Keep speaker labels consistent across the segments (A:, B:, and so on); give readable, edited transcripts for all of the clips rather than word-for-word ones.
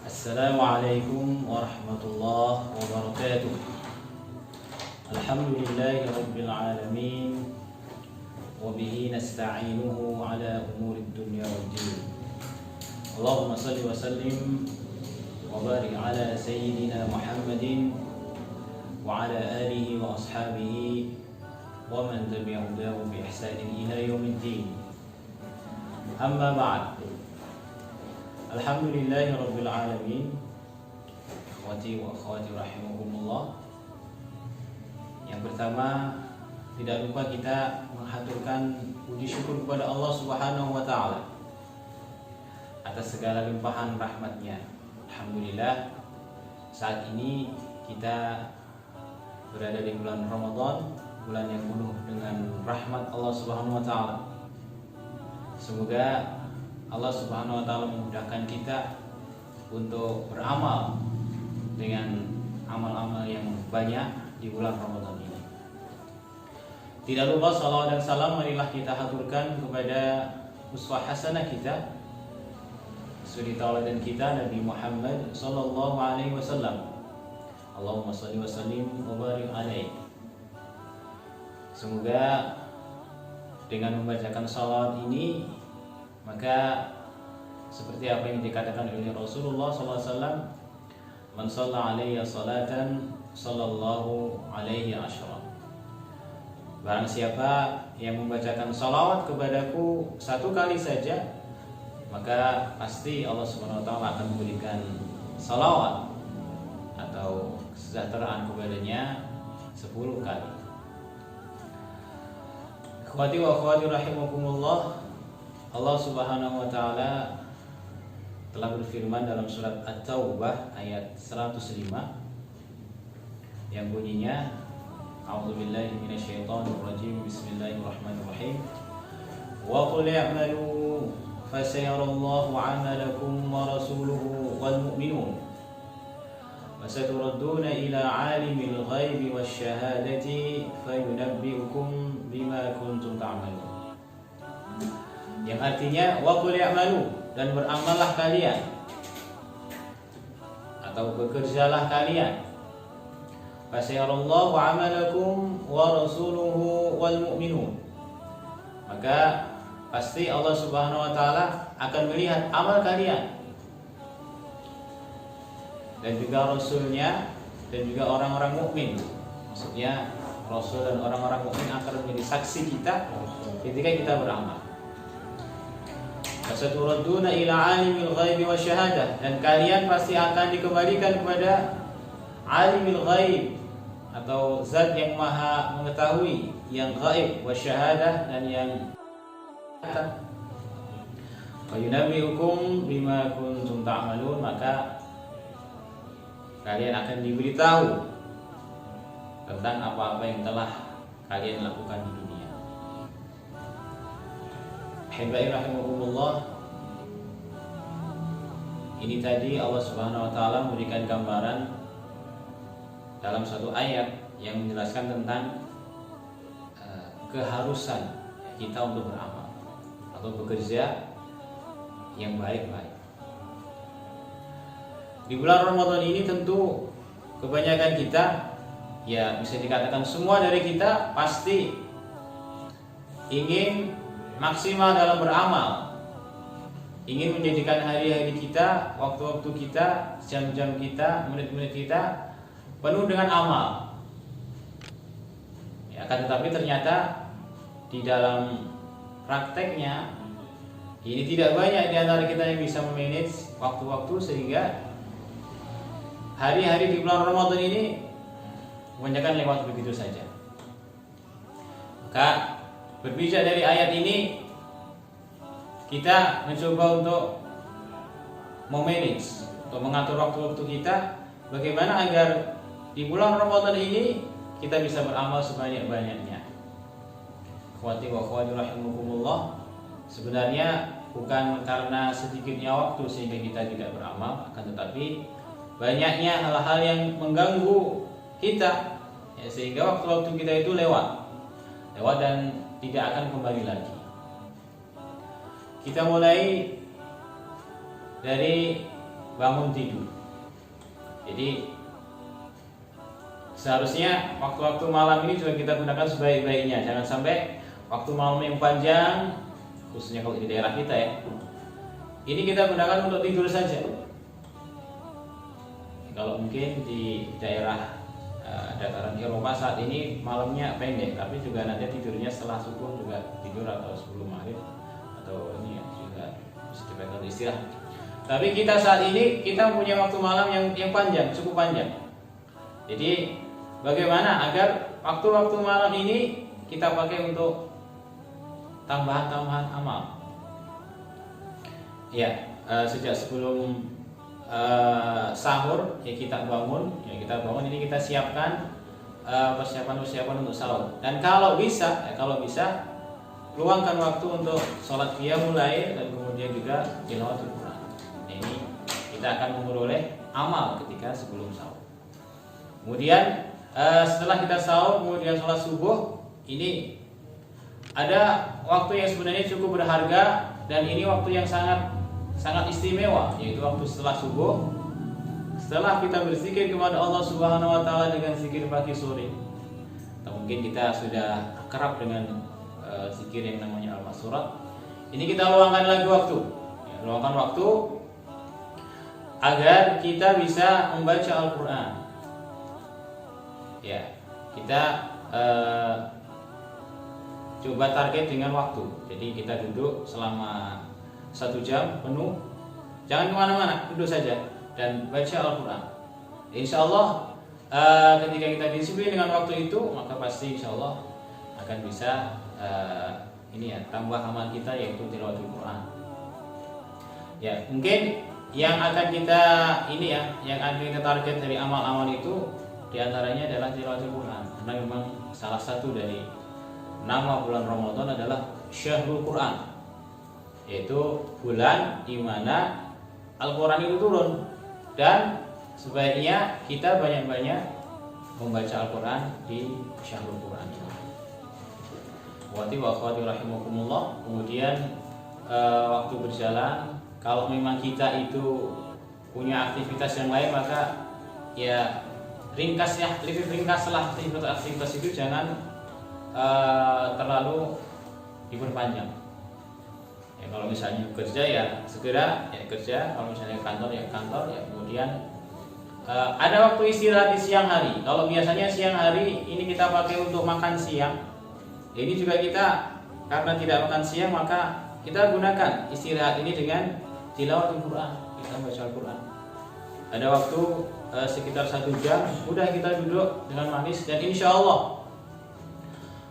A: Assalamualaikum warahmatullahi wabarakatuh. Alhamdulillahi rabbil alamin. Wabihi nasta'inuhu ala umurid dunya waddin. Allahumma salli wa sallim wa barik ala sayyidina Muhammadin wa ala alihi wa ashabihi wa man tabi'ahum bi ihsanin ila yaumiddin. Amma ba'd. Alhamdulillahi rabbil alamin. Akhwati wa akhwati rahimakumullah. Yang pertama, tidak lupa kita menghaturkan puji syukur kepada Allah Subhanahu wa taala atas segala limpahan rahmatnya. Alhamdulillah, saat ini kita berada di bulan Ramadan, bulan yang penuh dengan rahmat Allah Subhanahu wa taala. Semoga Allah Subhanahu wa taala memudahkan kita untuk beramal dengan amal-amal yang banyak di bulan Ramadan ini. Tidak lupa salawat dan salam marilah kita haturkan kepada uswah hasanah kita, suri tauladan kita Nabi Muhammad sallallahu alaihi wasallam. Allahumma shalli wa sallim wa barik alaihi. Semoga dengan membacakan salawat ini, maka seperti apa yang dikatakan oleh Rasulullah SAW, man shalla alaiya salatan sallallahu alaihi asyara. Barang siapa yang membacakan salawat kepadaku satu kali saja, maka pasti Allah Subhanahu wa taala akan memberikan salawat atau kesejahteraan kepadanya 10 kali. Akhwati wa akhwati rahimakumullah, Allah Subhanahu wa taala telah berfirman dalam surat At-Taubah ayat 105 yang bunyinya, A'udzubillahi minasyaitonirrajim, bismillahirrahmanirrahim. Wa qul i'malu fasayarallahu 'amalakum wa rasuluhu wal mu'minun wa saturadduna ila 'alimil ghaibi wasyahadati fayunabbi'ukum bima kuntum ta'malun. Yang artinya wa qul i'malu, dan beramallah kalian atau bekerjalah kalian. Fasayarallahu amalakum wa rasuluhu wal mu'minun. Maka pasti Allah Subhanahu wa taala akan melihat amal kalian, dan juga rasulnya, dan juga orang-orang mukmin. Maksudnya rasul dan orang-orang mukmin akan menjadi saksi kita ketika kita beramal. Fasaturadduna ila alimil ghaibi wasyahadah, dan kalian pasti akan dikembalikan kepada alimil ghaib atau zat yang maha mengetahui, yang ghaib, wasyahadah, dan yang fayunabbi'ukum bima kuntum ta'malun, maka kalian akan diberitahu tentang apa-apa yang telah kalian lakukan di dunia. Hibai rahimakumullah, ini tadi Allah Subhanahu wa taala memberikan gambaran dalam satu ayat yang menjelaskan tentang keharusan kita untuk beramal atau bekerja yang baik-baik. Di bulan Ramadan ini tentu kebanyakan kita, ya bisa dikatakan semua dari kita, pasti ingin maksimal dalam beramal, ingin menjadikan hari-hari kita, waktu-waktu kita, jam-jam kita, menit-menit kita penuh dengan amal. Ya, akan tetapi ternyata di dalam prakteknya ini tidak banyak di antara kita yang bisa memanage waktu-waktu, sehingga hari-hari di bulan Ramadan ini kebanyakan lewat begitu saja. Maka berbicara dari ayat ini, kita mencoba untuk memanage, untuk mengatur waktu-waktu kita, bagaimana agar di bulan Ramadan ini kita bisa beramal sebanyak-banyaknya. Akhwati wa akhwati rahimakumullah, sebenarnya bukan karena sedikitnya waktu sehingga kita tidak beramal, akan tetapi banyaknya hal-hal yang mengganggu kita, ya, sehingga waktu-waktu kita itu lewat dan tidak akan kembali lagi. Kita mulai dari bangun tidur. Jadi seharusnya waktu-waktu malam ini juga kita gunakan sebaik-baiknya. Jangan sampai waktu malam yang panjang, khususnya kalau di daerah kita ya, ini kita gunakan untuk tidur saja. Kalau mungkin di daerah dataran Eropa saat ini malamnya pendek, tapi juga nanti tidurnya setelah subuh juga tidur atau sebelum maghrib atau ini ya, juga bisa dipakai istirahat. Tapi kita saat ini kita punya waktu malam yang panjang, cukup panjang. Jadi bagaimana agar waktu-waktu malam ini kita pakai untuk tambahan-tambahan amal? Ya, sejak sebelum sahur ya kita bangun ini kita siapkan persiapan untuk sahur. Dan kalau bisa luangkan waktu untuk sholat qiyamul lail dan kemudian juga tilawatul Quran. Nah, ini kita akan memperoleh amal ketika sebelum sahur. Kemudian setelah kita sahur kemudian sholat subuh, ini ada waktu yang sebenarnya cukup berharga dan ini waktu yang sangat istimewa, yaitu waktu setelah subuh. Setelah kita berzikir kepada Allah Subhanahu wa taala dengan zikir pagi sore. Atau mungkin kita sudah akrab dengan zikir yang namanya al-masurat. Ini kita luangkan lagi waktu. Luangkan waktu agar kita bisa membaca Al-Qur'an. Ya, kita coba target dengan waktu. Jadi kita duduk selama 1 jam penuh, jangan kemana-mana, duduk saja dan baca Al-Quran. Insya Allah ketika kita disiplin dengan waktu itu, maka pasti insya Allah akan bisa tambah amal kita, yaitu tilawatul Quran. Ya, mungkin yang akan kita target dari amal-amal itu diantaranya adalah tilawatul Quran, karena memang salah satu dari nama bulan Ramadan adalah Syahrul Quran, yaitu bulan di mana Al-Quran itu turun, dan sebaiknya kita banyak-banyak membaca Al-Quran di Syahrul Quran. Wati wa akhwati rahimakumullah. Kemudian waktu berjalan, kalau memang kita itu punya aktivitas yang lain, maka ya lebih ringkaslah aktivitas itu, jangan terlalu diperpanjang. Ya, kalau misalnya kerja ya segera ya kerja, kalau misalnya kantor ya kantor ya. Kemudian ada waktu istirahat di siang hari. Kalau biasanya siang hari ini kita pakai untuk makan siang, ini juga kita karena tidak makan siang, maka kita gunakan istirahat ini dengan tilawatul Quran, kita baca Al-Quran. Ada waktu sekitar 1 jam, udah kita duduk dengan manis, dan insya Allah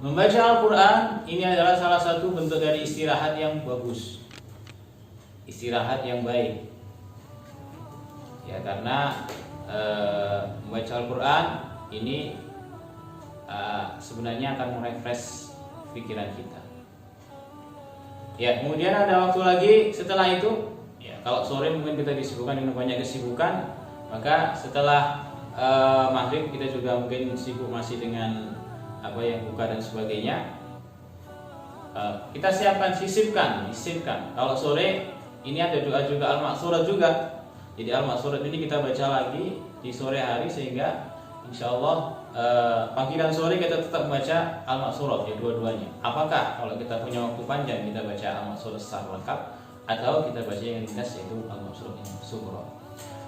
A: membaca Al-Quran ini adalah salah satu bentuk dari istirahat yang bagus, istirahat yang baik. Ya, karena membaca Al-Quran ini sebenarnya akan merefresh pikiran kita. Ya, kemudian ada waktu lagi setelah itu. Ya, kalau sore mungkin kita disibukkan dengan banyak kesibukan, maka setelah maghrib kita juga mungkin sibuk masih dengan yang buka dan sebagainya. Kita sisipkan. Kalau sore ini ada doa juga al-maksurat juga. Jadi al-maksurat ini kita baca lagi di sore hari, sehingga insya Allah pagi dan sore kita tetap membaca al-maksurat, ya dua-duanya. Apakah kalau kita punya waktu panjang kita baca al-maksurat secara lengkap, atau kita baca yang ringkas, yaitu al-maksurat yang sughra.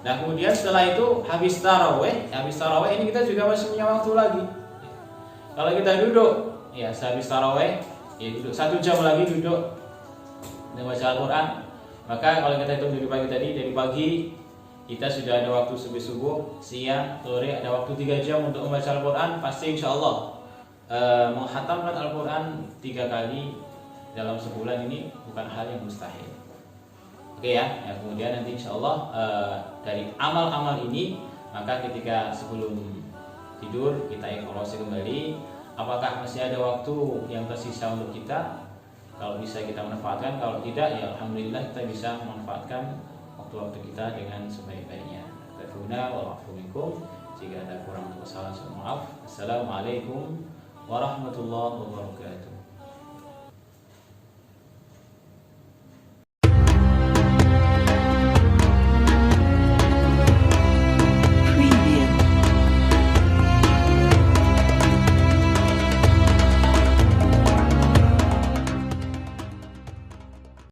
A: Nah, kemudian setelah itu habis tarawih ini kita juga masih punya waktu lagi. Kalau kita duduk, ya sehabis tarawih, ya duduk 1 jam lagi duduk membaca Al-Quran. Maka kalau kita hitung dari pagi tadi, dari pagi kita sudah ada waktu subuh, siang, sore, ada waktu 3 jam untuk membaca Al-Quran. Pasti insya Allah menghatamkan Al-Quran 3 kali dalam sebulan ini bukan hal yang mustahil. Oke ya, kemudian nanti insya Allah dari amal-amal ini, maka ketika sebelum tidur kita evaluasi kembali, apakah masih ada waktu yang tersisa untuk kita. Kalau bisa kita manfaatkan, kalau tidak ya alhamdulillah kita bisa memanfaatkan waktu-waktu kita dengan sebaik-baiknya. Tafuna wa afumikum. Jika ada kurang atau salah, maaf. Assalamualaikum warahmatullahi wabarakatuh.